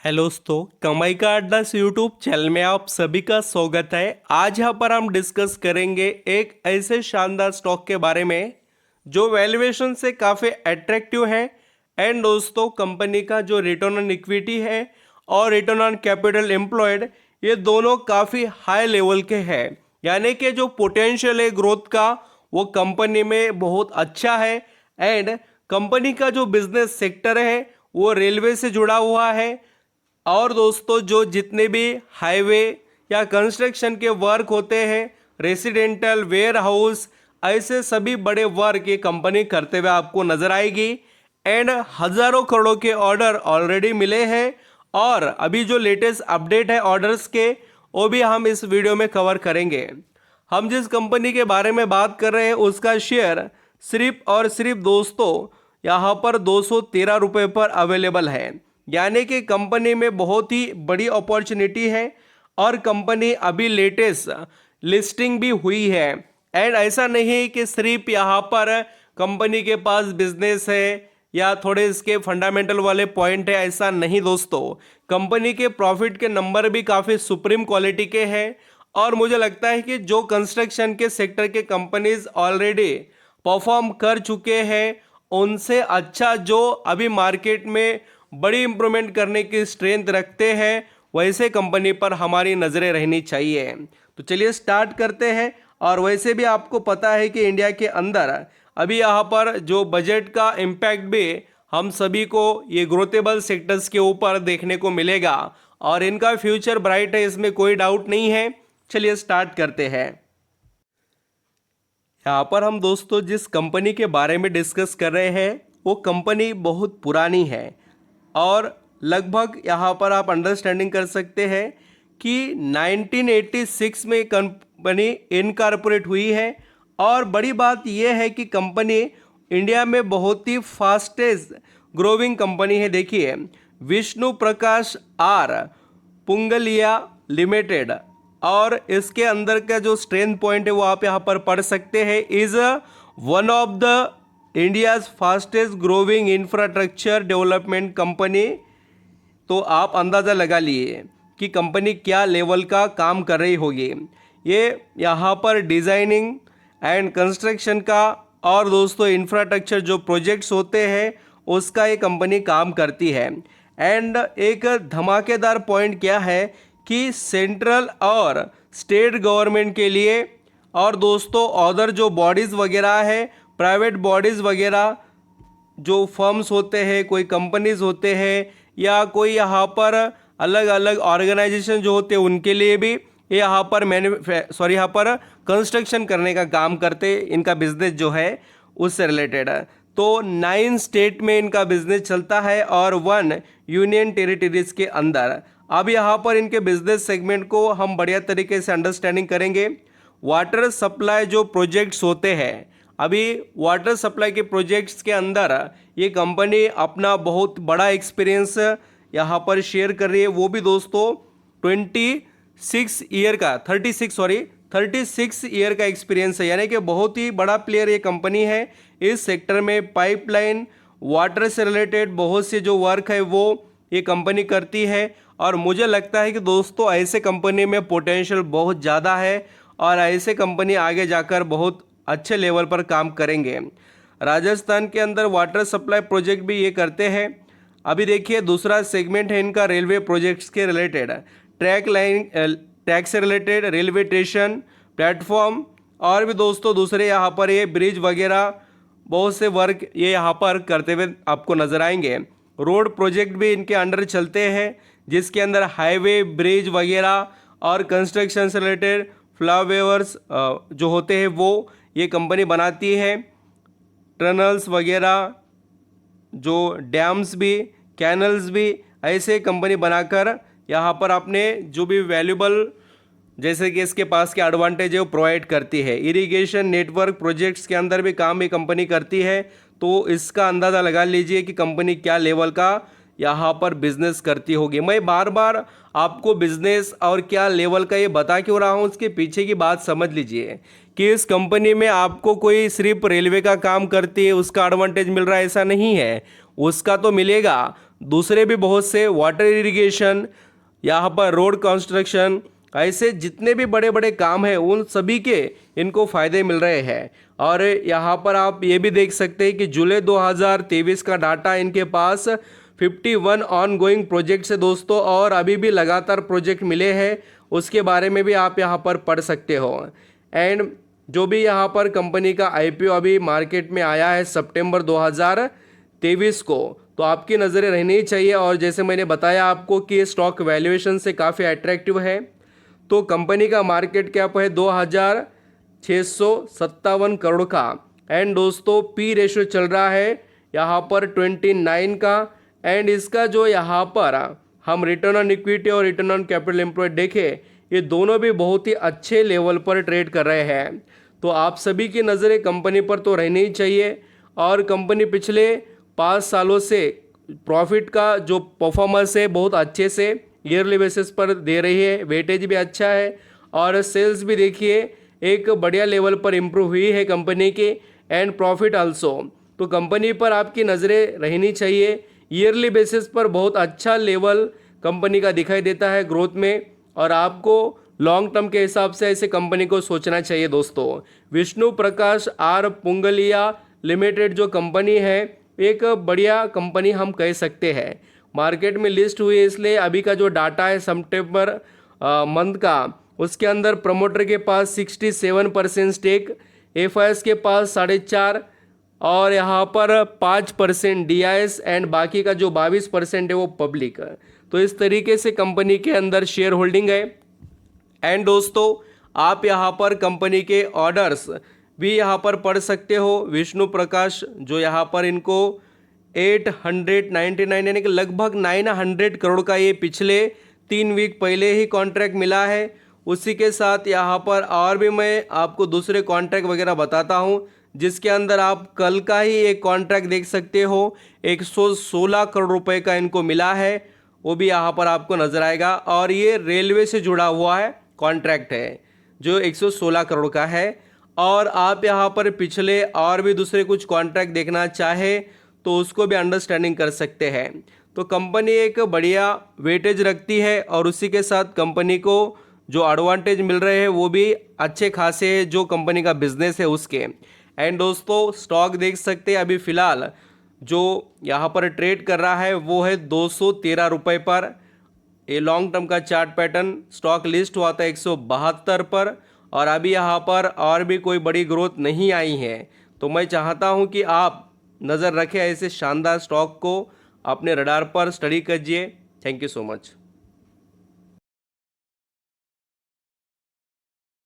Hello दोस्तों, कमाई का अड्डा से यूट्यूब चैनल में आप सभी का स्वागत है। आज यहाँ पर हम डिस्कस करेंगे एक ऐसे शानदार स्टॉक के बारे में जो वैल्यूएशन से काफ़ी अट्रैक्टिव है एंड दोस्तों कंपनी का जो रिटर्न ऑन इक्विटी है और रिटर्न ऑन कैपिटल एम्प्लॉयड ये दोनों काफ़ी हाई लेवल के हैं। यानी कि जो पोटेंशियल है ग्रोथ का वो कंपनी में बहुत अच्छा है एंड कंपनी का जो बिजनेस सेक्टर है वो रेलवे से जुड़ा हुआ है। और दोस्तों जो जितने भी हाईवे या कंस्ट्रक्शन के वर्क होते हैं, रेसिडेंटल, वेयर हाउस, ऐसे सभी बड़े वर्क ये कंपनी करते हुए आपको नजर आएगी एंड हजारों करोड़ों के ऑर्डर ऑलरेडी मिले हैं। और अभी जो लेटेस्ट अपडेट है ऑर्डर्स के वो भी हम इस वीडियो में कवर करेंगे। हम जिस कंपनी के बारे में बात कर रहे हैं उसका शेयर सिर्फ और सिर्फ दोस्तों यहाँ पर 213 रुपये पर अवेलेबल है। यानी कि कंपनी में बहुत ही बड़ी अपॉर्चुनिटी है और कंपनी अभी लेटेस्ट लिस्टिंग भी हुई है। एंड ऐसा नहीं कि सिर्फ यहाँ पर कंपनी के पास बिजनेस है या थोड़े इसके फंडामेंटल वाले पॉइंट है, ऐसा नहीं दोस्तों। कंपनी के प्रॉफिट के नंबर भी काफ़ी सुप्रीम क्वालिटी के हैं और मुझे लगता है कि जो कंस्ट्रक्शन के सेक्टर के कंपनीज ऑलरेडी परफॉर्म कर चुके हैं उनसे अच्छा जो अभी मार्केट में बड़ी इंप्रूवमेंट करने की स्ट्रेंथ रखते हैं वैसे कंपनी पर हमारी नज़रें रहनी चाहिए। तो चलिए स्टार्ट करते हैं। और वैसे भी आपको पता है कि इंडिया के अंदर अभी यहाँ पर जो बजट का इम्पैक्ट भी हम सभी को ये ग्रोथेबल सेक्टर्स के ऊपर देखने को मिलेगा और इनका फ्यूचर ब्राइट है, इसमें कोई डाउट नहीं है। चलिए स्टार्ट करते हैं। यहाँ पर हम दोस्तों जिस कंपनी के बारे में डिस्कस कर रहे हैं वो कंपनी बहुत पुरानी है और लगभग यहाँ पर आप अंडरस्टैंडिंग कर सकते हैं कि 1986 में कंपनी इनकॉर्पोरेट हुई है। और बड़ी बात यह है कि कंपनी इंडिया में बहुत ही फास्टेस्ट ग्रोविंग कंपनी है। देखिए, विष्णु प्रकाश आर पुंगलिया लिमिटेड और इसके अंदर का जो स्ट्रेंथ पॉइंट है वो आप यहाँ पर पढ़ सकते हैं। Is one of the India's fastest growing infrastructure development company. तो आप अंदाज़ा लगा लिए कि कंपनी क्या लेवल का काम कर रही होगी। ये यहाँ पर डिज़ाइनिंग एंड कंस्ट्रक्शन का और दोस्तों इंफ्रास्ट्रक्चर जो प्रोजेक्ट्स होते हैं उसका ये कंपनी काम करती है। एंड एक धमाकेदार पॉइंट क्या है कि सेंट्रल और स्टेट गवर्नमेंट के लिए और दोस्तों अदर जो बॉडीज़ वगैरह है, प्राइवेट बॉडीज़ वगैरह जो फर्म्स होते हैं, कोई कंपनीज होते हैं या कोई यहाँ पर अलग अलग ऑर्गेनाइजेशन जो होते हैं उनके लिए भी ये यहाँ पर यहाँ पर कंस्ट्रक्शन करने का काम करते, इनका बिजनेस जो है उससे रिलेटेड है। तो 9 स्टेट में इनका बिजनेस चलता है और 1 यूनियन टेरिटरीज के अंदर। अब यहाँ पर इनके बिजनेस सेगमेंट को हम बढ़िया तरीके से अंडरस्टैंडिंग करेंगे। वाटर सप्लाई जो प्रोजेक्ट्स होते हैं, अभी वाटर सप्लाई के प्रोजेक्ट्स के अंदर ये कंपनी अपना बहुत बड़ा एक्सपीरियंस यहाँ पर शेयर कर रही है। वो भी दोस्तों 36 ईयर का एक्सपीरियंस है। यानी कि बहुत ही बड़ा प्लेयर ये कंपनी है इस सेक्टर में। पाइपलाइन वाटर से रिलेटेड बहुत से जो वर्क है वो ये कंपनी करती है और मुझे लगता है कि दोस्तों ऐसे कंपनी में पोटेंशियल बहुत ज़्यादा है और ऐसे कंपनी आगे जाकर बहुत अच्छे लेवल पर काम करेंगे। राजस्थान के अंदर वाटर सप्लाई प्रोजेक्ट भी ये करते हैं। अभी देखिए दूसरा सेगमेंट है इनका रेलवे प्रोजेक्ट्स के रिलेटेड, ट्रैक से रिलेटेड, रेलवे स्टेशन, प्लेटफॉर्म और भी दोस्तों दूसरे यहाँ पर ये ब्रिज वगैरह बहुत से वर्क ये यहाँ पर करते हुए आपको नजर आएंगे। रोड प्रोजेक्ट भी इनके अंडर चलते हैं जिसके अंदर हाईवे, ब्रिज वगैरह और कंस्ट्रक्शन से रिलेटेड फ्लाईओवर्स जो होते हैं वो ये कंपनी बनाती है। टनल्स वगैरह, जो डैम्स भी, कैनल्स भी, ऐसे कंपनी बनाकर यहाँ पर अपने जो भी वैल्यूबल जैसे कि इसके पास के एडवांटेज है वो प्रोवाइड करती है। इरिगेशन नेटवर्क प्रोजेक्ट्स के अंदर भी काम ये कंपनी करती है। तो इसका अंदाज़ा लगा लीजिए कि कंपनी क्या लेवल का यहाँ पर बिजनेस करती होगी। मैं बार बार आपको बिजनेस और क्या लेवल का ये बता क्यों रहा हूँ, उसके पीछे की बात समझ लीजिए कि इस कंपनी में आपको कोई सिर्फ रेलवे का काम करती है उसका एडवांटेज मिल रहा है, ऐसा नहीं है। उसका तो मिलेगा, दूसरे भी बहुत से वाटर इरिगेशन, यहाँ पर रोड कंस्ट्रक्शन, ऐसे जितने भी बड़े बड़े काम हैं उन सभी के इनको फ़ायदे मिल रहे हैं। और यहाँ पर आप ये भी देख सकते हैं कि जुलाई 2023 का डाटा इनके पास 51 ऑन गोइंग प्रोजेक्ट्स है दोस्तों, और अभी भी लगातार प्रोजेक्ट मिले हैं, उसके बारे में भी आप यहाँ पर पढ़ सकते हो। एंड जो भी यहाँ पर कंपनी का IPO अभी मार्केट में आया है सितंबर 2023 को, तो आपकी नज़रें रहनी चाहिए। और जैसे मैंने बताया आपको कि स्टॉक वैल्यूएशन से काफ़ी अट्रैक्टिव है, तो कंपनी का मार्केट कैप है 2657 करोड़ का। एंड दोस्तों पी रेशियो चल रहा है यहाँ पर 29 का। एंड इसका जो यहाँ पर हम रिटर्न ऑन इक्विटी और रिटर्न ऑन कैपिटल एम्प्लॉयड देखें, ये दोनों भी बहुत ही अच्छे लेवल पर ट्रेड कर रहे हैं। तो आप सभी की नज़रें कंपनी पर तो रहनी ही चाहिए। और कंपनी पिछले 5 सालों से प्रॉफिट का जो परफॉर्मेंस है बहुत अच्छे से ईयरली बेसिस पर दे रही है, वेटेज भी अच्छा है, और सेल्स भी देखिए एक बढ़िया लेवल पर इम्प्रूव हुई है कंपनी की, एंड प्रॉफिट आल्सो। तो कंपनी पर आपकी नज़रें रहनी चाहिए। ईयरली बेसिस पर बहुत अच्छा लेवल कंपनी का दिखाई देता है ग्रोथ में, और आपको लॉन्ग टर्म के हिसाब से ऐसे कंपनी को सोचना चाहिए दोस्तों। विष्णु प्रकाश आर पुंगलिया लिमिटेड जो कंपनी है, एक बढ़िया कंपनी हम कह सकते हैं। मार्केट में लिस्ट हुई है, इसलिए अभी का जो डाटा है सितंबर मंथ का, उसके अंदर प्रमोटर के पास 67% स्टेक, FIS के पास 4.5%, और यहाँ पर 5% DIS, एंड बाकी का जो 22% है वो पब्लिक है। तो इस तरीके से कंपनी के अंदर शेयर होल्डिंग है। एंड दोस्तों आप यहाँ पर कंपनी के ऑर्डर्स भी यहाँ पर पढ़ सकते हो। विष्णु प्रकाश जो यहाँ पर इनको 899 यानी कि लगभग 900 करोड़ का ये पिछले 3 वीक पहले ही कॉन्ट्रैक्ट मिला है। उसी के साथ यहाँ पर और भी मैं आपको दूसरे कॉन्ट्रैक्ट वगैरह बताता हूँ, जिसके अंदर आप कल का ही एक कॉन्ट्रैक्ट देख सकते हो, 116 करोड़ रुपए का इनको मिला है, वो भी यहाँ पर आपको नजर आएगा। और ये रेलवे से जुड़ा हुआ है कॉन्ट्रैक्ट है जो 116 करोड़ का है। और आप यहाँ पर पिछले और भी दूसरे कुछ कॉन्ट्रैक्ट देखना चाहे तो उसको भी अंडरस्टैंडिंग कर सकते हैं। तो कंपनी एक बढ़िया वेटेज रखती है, और उसी के साथ कंपनी को जो एडवांटेज मिल रहे हैं वो भी अच्छे खासे हैं जो कंपनी का बिजनेस है उसके। एंड दोस्तों स्टॉक देख सकते हैं अभी फ़िलहाल जो यहाँ पर ट्रेड कर रहा है वो है 213 रुपये पर। ये लॉन्ग टर्म का चार्ट पैटर्न, स्टॉक लिस्ट हुआ था 172 पर, और अभी यहाँ पर और भी कोई बड़ी ग्रोथ नहीं आई है। तो मैं चाहता हूँ कि आप नज़र रखें ऐसे शानदार स्टॉक को, अपने रडार पर स्टडी कीजिए। Thank you so much.